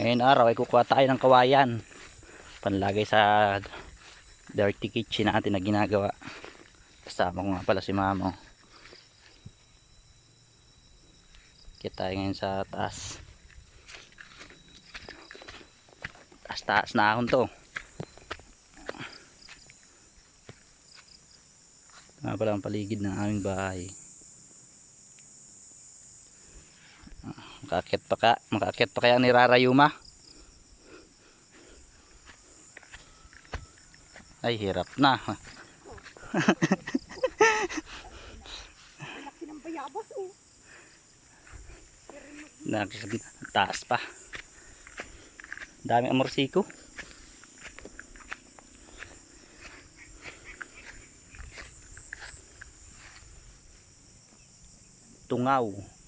Ngayon araw ay kukuha tayo ng kawayan panlagay sa dirty kitchen natin na ginagawa. Kasama ko nga pala si Mamo. Kita tayo ngayon sa taas. Taas na ahon to. Ito nga pala ang paligid ng aming bahay. Makaakyat pa kaya ni Rarayuma? Ay, hirap na. Taas pa. Daming amorsiko. Tungaw.